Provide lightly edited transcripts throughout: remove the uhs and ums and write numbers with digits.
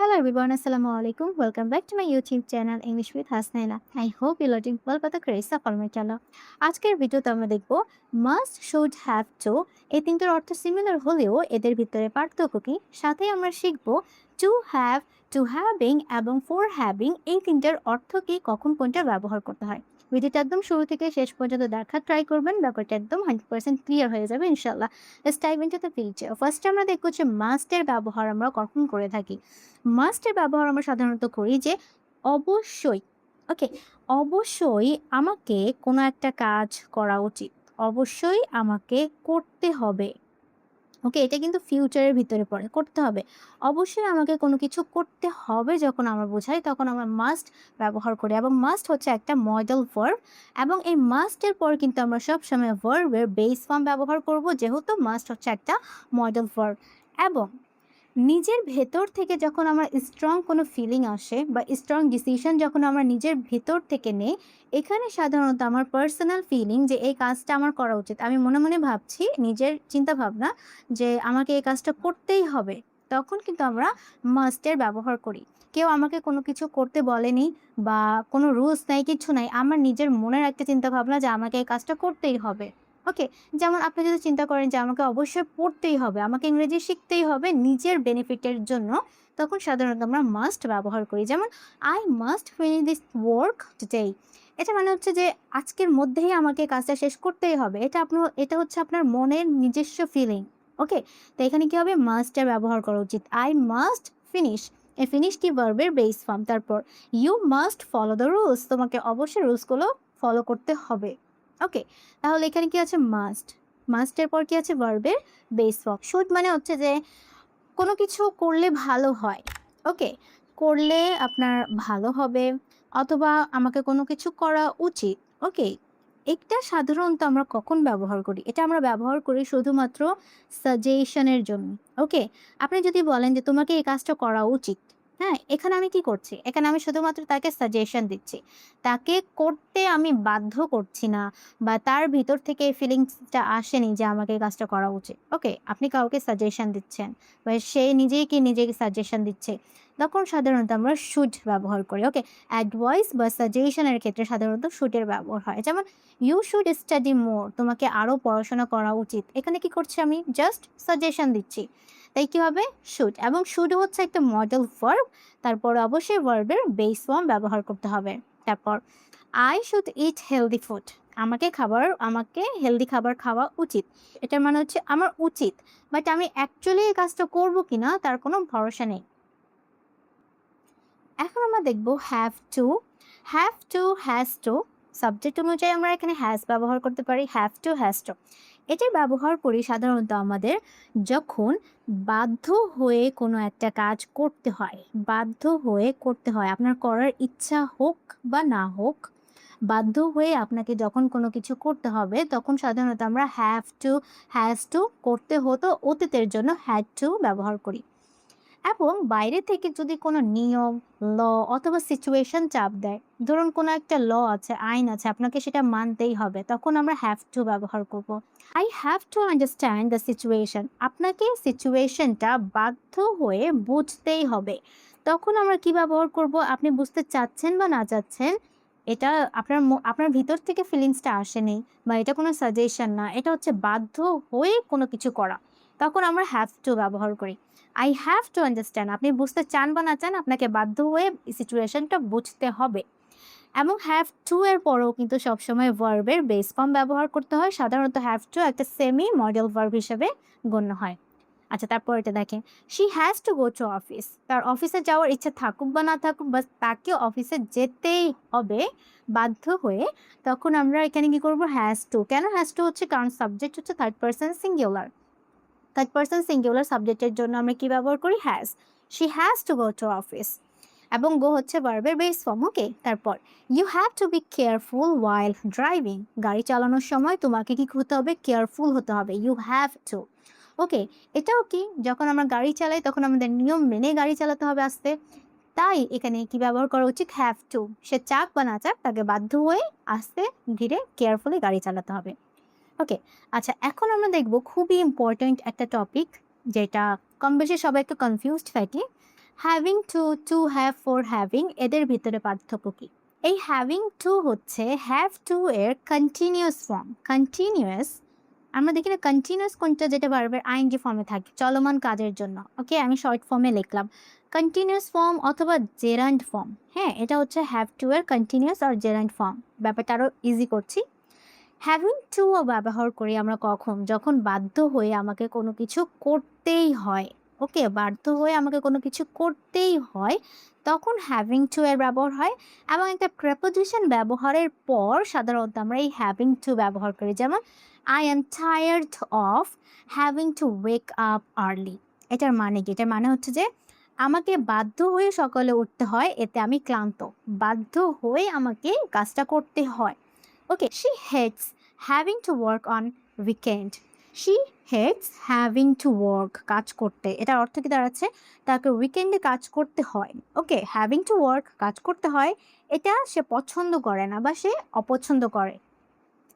Hello everyone, Assalamualaikum. Welcome back to my YouTube channel English with Hasnaina. I hope you're doing well by the grace of Almighty Allah. আজকের ভিডিওতে আমরা দেখব must, should, have to এই তিনটার অর্থ similar হলেও এদের ভিতরে পার্থক্য কি, সাথে আমরা শিখব to have, to having এবং for having এই তিনটার অর্থ কি, কখন কোনটা ব্যবহার করতে হয়। ভিডিওটা একদম শুরু থেকে শেষ পর্যন্ত দেখার ট্রাই করবেন, ব্যাপারটা একদম 100% ক্লিয়ার হয়ে যাবে ইনশাআল্লাহ। Let's dive into the video. ফার্স্টে আমরা দেখব যে মাস্টের ব্যবহার আমরা কখন করে থাকি। মাস্টের ব্যবহার আমরা সাধারণত করি যে অবশ্যই, ওকে, অবশ্যই আমাকে কোনো একটা কাজ করা উচিত, অবশ্যই আমাকে করতে হবে। ওকে, এটা কিন্তু ফিউচারের ভিতরে পড়ে, করতে হবে। অবশ্যই আমাকে কোনো কিছু করতে হবে যখন আমরা বোঝাই তখন আমরা মাস্ট ব্যবহার করি, এবং মাস্ট হচ্ছে একটা মডেল ভার্ব, এবং এই মাস্টের পর কিন্তু আমরা সবসময় ভার্বের বেস ফর্ম ব্যবহার করব, যেহেতু মাস্ট হচ্ছে একটা মডেল ভার্ব। এবং নিজের ভেতর থেকে যখন আমার স্ট্রং কোনো ফিলিং আসে বা স্ট্রং ডিসিশন যখন আমরা নিজের ভেতর থেকে নেই, এখানে সাধারণত আমার পার্সোনাল ফিলিং যে এই কাজটা আমার করা উচিত, আমি মনে মনে ভাবছি নিজের চিন্তা ভাবনা যে আমাকে এই কাজটা করতেই হবে, তখন কিন্তু আমরা মাস্টের ব্যবহার করি। কেউ আমাকে কোনো কিছু করতে বলেনি বা কোনো রুলস নাই, কিছু নাই, আমার নিজের মনের একটা চিন্তা ভাবনা যে আমাকে এই কাজটা করতেই হবে। ওকে, যেমন আপনি যদি চিন্তা করেন যে আমাকে অবশ্যই পড়তেই হবে, আমাকে ইংরেজি শিখতেই হবে নিজের বেনিফিটের জন্য, তখন সাধারণত আমরা মাস্ট ব্যবহার করি। যেমন I must finish this work today, এটা মানে হচ্ছে যে আজকের মধ্যেই আমাকে কাজটা শেষ করতেই হবে। এটা হচ্ছে আপনার মনের নিজস্ব ফিলিং। ওকে, তো এখানে কি হবে, মাস্টের ব্যবহার করা উচিত। আই মাস্ট ফিনিশ, এই ফিনিশ কি ভার্বের বেস ফর্ম। তারপর you must follow the rules, তোমাকে অবশ্যই রুলসগুলো ফলো করতে হবে। ওকে, তাহলে এখানে কি আছে, মাস্ট, মাস্টের পর কি আছে, ভার্বের বেস ফর্ম। শুড মানে হচ্ছে যে কোনো কিছু করলে ভালো হয়। ওকে, করলে আপনার ভালো হবে, অথবা আমাকে কোনো কিছু করা উচিত। ওকে, এটা সাধারণত আমরা কখন ব্যবহার করি, এটা আমরা ব্যবহার করি শুধুমাত্র সাজেশনের জন্য। ওকে, আপনি যদি বলেন যে তোমাকে এই কাজটা করা উচিত, হ্যাঁ, এখানে আমি কি করছি, এখানে আমি শুধুমাত্র তাকে সাজেশন দিচ্ছি, তাকে করতে আমি বাধ্য করছি না, বা তার ভিতর থেকে এই ফিলিংসটা আসেনি যে আমাকে এই কাজটা করা উচিত। ওকে, আপনি কাউকে সাজেশন দিচ্ছেন বা সে নিজেই কি নিজেকে সাজেশন দিচ্ছে, তখন সাধারণত আমরা শুড ব্যবহার করি। ওকে, অ্যাডভাইস বা সাজেশনের ক্ষেত্রে সাধারণত শুডের ব্যবহার হয়। যেমন ইউ শুড স্টাডি মোর, তোমাকে আরও পড়াশোনা করা উচিত, এখানে কি করছি, আমি জাস্ট সাজেশন দিচ্ছি, তাই কি হবে, শুড। এবং শুড হচ্ছে একটা মডেল ভার্ব, তারপর অবশ্যই ভার্বের বেস ফর্ম ব্যবহার করতে হবে। তারপর I should eat healthy food, আমাকে হেলদি খাবার খাওয়া উচিত, এটার মানে হচ্ছে আমার উচিত, বাট আমি অ্যাকচুয়ালি এই কাজটা করবো কিনা তার কোনো ভরসা নেই। এখন আমরা দেখব have to. Have to, has to, subject অনুযায়ী আমরা এখানে হ্যাজ ব্যবহার করতে পারি, হ্যাভ টু, হ্যাজ টু। এটার ব্যবহার করি সাধারণত আমাদের যখন বাধ্য হয়ে কোনো একটা কাজ করতে হয়, বাধ্য হয়ে করতে হয়, আপনার করার ইচ্ছা হোক বা না হোক, বাধ্য হয়ে আপনাকে যখন কোনো কিছু করতে হবে, তখন সাধারণত আমরা হ্যাভ টু, হ্যাজ টু, করতে হতো অতীতের জন্য হ্যাড টু ব্যবহার করি। এবং বাইরে থেকে যদি কোনো নিয়ম, ল অথবা সিচুয়েশন চাপ দেয়, ধরুন কোনো একটা ল আছে, আইন আছে, আপনাকে সেটা মানতেই হবে, তখন আমরা হ্যাভ টু ব্যবহার করব। I have to understand the situation, আপনাকে সিচুয়েশনটা বাধ্য হয়ে বুঝতেই হবে, তখন আমরা কি ব্যবহার করব, আপনি বুঝতে চাচ্ছেন বা না চাচ্ছেন, এটা আপনার ভিতর থেকে ফিলিংসটা আসেনি, বা এটা কোনো সাজেশন না, এটা হচ্ছে বাধ্য হয়ে কোনো কিছু করা, তখন আমরা হ্যাভ টু ব্যবহার করি। আই হ্যাভ টু আন্ডারস্ট্যান্ড, আপনি বুঝতে চান বা না চান, আপনাকে বাধ্য হয়ে সিচুয়েশনটা বুঝতে হবে। এবং হ্যাভ টু এর পরেও কিন্তু সবসময় ভার্বের বেস ফর্ম ব্যবহার করতে হয়, সাধারণত হ্যাভ টু একটা সেমি মডেল ভার্ব হিসেবে গণ্য হয়। আচ্ছা, তারপর এটা দেখেন, she has to go to office, তার অফিসে যাওয়ার ইচ্ছা থাকুক বা না থাকুক, বা তাকে অফিসে যেতেই হবে বাধ্য হয়ে, তখন আমরা এখানে কি করব, হ্যাজ টু। কেন হ্যাজ টু হচ্ছে, কারণ সাবজেক্ট হচ্ছে third person singular, third person singular সাবজেক্টের জন্য আমরা কি ব্যবহার করি, has. She has to go to office, এবং গো হচ্ছে ভার্বের বেস ফর্ম। ওকে, তারপর you have to be careful while driving, গাড়ি চালানোর সময় তোমাকে কি হতে হবে, কেয়ারফুল হতে হবে, ইউ হ্যাভ টু। ওকে, এটাও কি, যখন আমরা গাড়ি চালাই তখন আমাদের নিয়ম মেনে গাড়ি চালাতে হবে আস্তে, তাই এখানে কি ব্যবহার করা উচিত, হ্যাভ টু। সে চাক বা না চাক, তাকে বাধ্য হয়ে আস্তে ধীরে কেয়ারফুলি গাড়ি চালাতে হবে। ওকে, আচ্ছা, এখন আমরা দেখব খুবই ইম্পর্ট্যান্ট একটা টপিক, যেটা কম বেশি সবাই একটু কনফিউজড থাকি, having to have, for having এদের ভিতরে পার্থক্য কি? এই হ্যাভিং টু হচ্ছে হ্যাভ টু এর কন্টিনিউয়াস ফর্ম। কন্টিনিউয়াস আমরা দেখি না কন্টিনিউয়াস কোনটা, যেটা ভার্বের আইএনজি ফর্মে থাকে চলমান কাজের জন্য। ওকে, আমি শর্ট ফর্মে লিখলাম কন্টিনিউয়াস ফর্ম অথবা জেরান্ড ফর্ম। হ্যাঁ, এটা হচ্ছে হ্যাভ টু এর কন্টিনিউয়াস আর জেরান্ড ফর্ম। ব্যাপারটা আরও ইজি করছি। হ্যাভিং টু ব্যবহার করি আমরা কখন? যখন বাধ্য হয়ে আমাকে কোনো কিছু করতেই হয়। ওকে, বাধ্য হয়ে আমাকে কোনো কিছু করতেই হয়, তখন হ্যাভিং টু এর ব্যবহার হয়। এবং একটা প্রেপোজিশন ব্যবহারের পর সাধারণত আমরা এই হ্যাভিং টু ব্যবহার করি। যেমন I am tired of having to wake up early. এটার মানে কি? এটার মানে হচ্ছে যে আমাকে বাধ্য হয়ে সকালে উঠতে হয়, এতে আমি ক্লান্ত। বাধ্য হয়ে আমাকে কাজটা করতে হয়। ওকে, she hates having to work on weekend. She hates having to work, কাজ করতে। এটার অর্থ কি দাঁড়াচ্ছে? তাকে উইকেন্ডে কাজ করতে হয়। ওকে, হ্যাভিং টু ওয়ার্ক কাজ করতে হয়, এটা সে পছন্দ করে না বা সে অপছন্দ করে।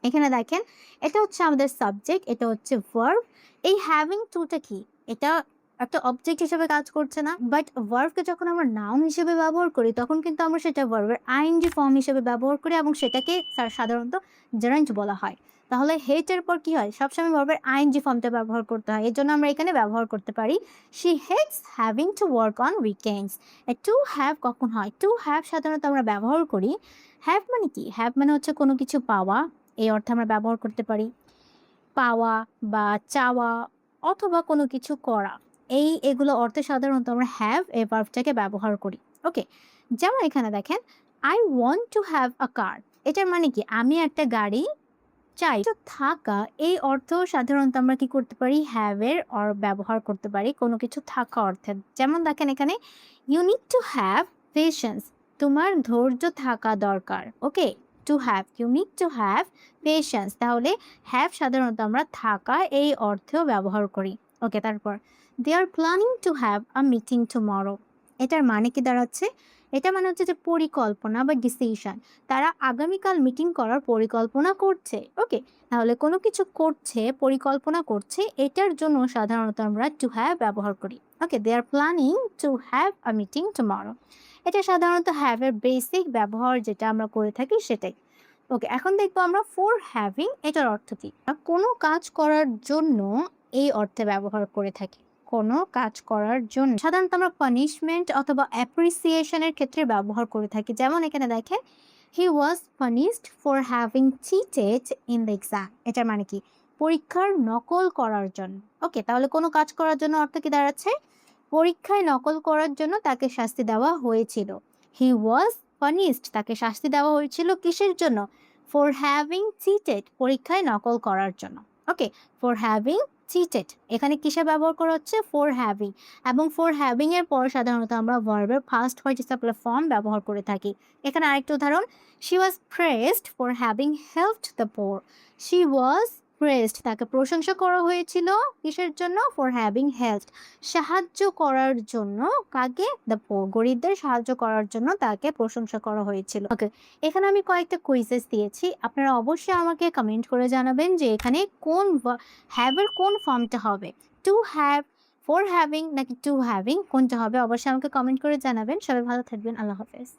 এখানে দেখেন, এটা হচ্ছে আমাদের সাবজেক্ট, এটা হচ্ছে ভার্ব। এই হ্যাভিং টুটা কি? এটা একটা অবজেক্ট হিসেবে কাজ করছে না, বাট ভার্বকে যখন আমরা নাউন হিসেবে ব্যবহার করি তখন কিন্তু আমরা সেটা ভার্বের আইএনজি ফর্ম হিসেবে ব্যবহার করি এবং সেটাকে সাধারণত জারেন্ট বলা হয়। তাহলে হেটের পর কি হয়? সবসময় ভার্বের আইএনজি ফর্মটা ব্যবহার করতে হয়। এর জন্য আমরা এখানে ব্যবহার করতে পারি she hates having to work on weekends. To have কখন হয়? টু হ্যাভ সাধারণত আমরা ব্যবহার করি, হ্যাভ মানে কি? হ্যাভ মানে হচ্ছে কোনো কিছু পাওয়া, এই অর্থে আমরা ব্যবহার করতে পারি। পাওয়া বা চাওয়া অথবা কোনো কিছু করা, এগুলো অর্থে সাধারণত আমরা হ্যাভ এই ভার্বটাকে ব্যবহার করি। ওকে, যেমন এখানে দেখেন I want to have a car. এটার মানে কি? আমি একটা গাড়ি চাই। তো থাকা এই অর্থ সাধারণত আমরা কি করতে পারি? হ্যাভ এর ব্যবহার করতে পারি কোনো কিছু থাকা অর্থে। যেমন দেখেন এখানে you need to have patience, তোমার ধৈর্য থাকা দরকার। Okay, to have, you need to have patience. তাহলে হ্যাভ সাধারণত আমরা থাকা এই অর্থেও ব্যবহার করি। ওকে, তারপর they are planning to have a meeting tomorrow. এটার মানে কি দাঁড়াচ্ছে? এটা মানে হচ্ছে যে পরিকল্পনা বা ডিসিশন। তারা আগামীকাল মিটিং করার পরিকল্পনা করছে। ওকে, তাহলে কোনো কিছু করছে, পরিকল্পনা করছে, এটার জন্য সাধারণত আমরা টু হ্যাভ ব্যবহার করি। Okay, they are planning to have a meeting tomorrow. এটা সাধারণত হ্যাভ এর বেসিক ব্যবহার যেটা আমরা করে থাকি সেটাই। ওকে, এখন দেখবো আমরা ফর হ্যাভিং এটার অর্থ কি। কোনো কাজ করার জন্য এই অর্থে ব্যবহার করে থাকি। কোনো কাজ করার জন্য সাধারণত আমরা পানিশমেন্ট অথবা অ্যাপ্রিসিয়েশনের ক্ষেত্রে ব্যবহার করে থাকি। যেমন এখানে দেখেন he was punished for having cheated in the exam. এটার মানে কি? পরীক্ষার নকল করার জন্য। ওকে, তাহলে কোনো কাজ করার জন্য অর্থ কি দাঁড়াচ্ছে? পরীক্ষায় নকল করার জন্য তাকে শাস্তি দেওয়া হয়েছিল। হি ওয়াজ পানিশড, তাকে শাস্তি দেওয়া হয়েছিল কিসের জন্য? ফর হ্যাভিং চিটেড, পরীক্ষায় নকল করার জন্য। ওকে, ফর হ্যাভিং চিটেড এখানে কিসে ব্যবহার করা হচ্ছে? For having. এবং ফর হ্যাভিং এর পর সাধারণত আমরা ভার্বের ফার্স্ট পার্টিসিপল ফর্ম ব্যবহার করে থাকি। এখানে আরেকটা উদাহরণ, she was praised for having helped the poor. She was praised, তাকে প্রশংসা করা হয়েছিল কিসের জন্য? ফর হ্যাভিং হেল্পড, সাহায্য করার জন্য। কাকে? দ্য পোর, গরিবদের সাহায্য করার জন্য তাকে প্রশংসা করা হয়েছিল। ওকে, এখানে আমি কয়েকটা কুইজেস দিয়েছি, আপনারা অবশ্যই আমাকে কমেন্ট করে জানাবেন যে এখানে কোন হ্যাভের কোন ফর্মটা হবে, টু হ্যাভ, ফর হ্যাভিং নাকি টু হ্যাভিং, কোনটা হবে? অবশ্যই আমাকে কমেন্ট করে জানাবেন। সবাই ভালো থাকবেন, আল্লাহ হাফেজ।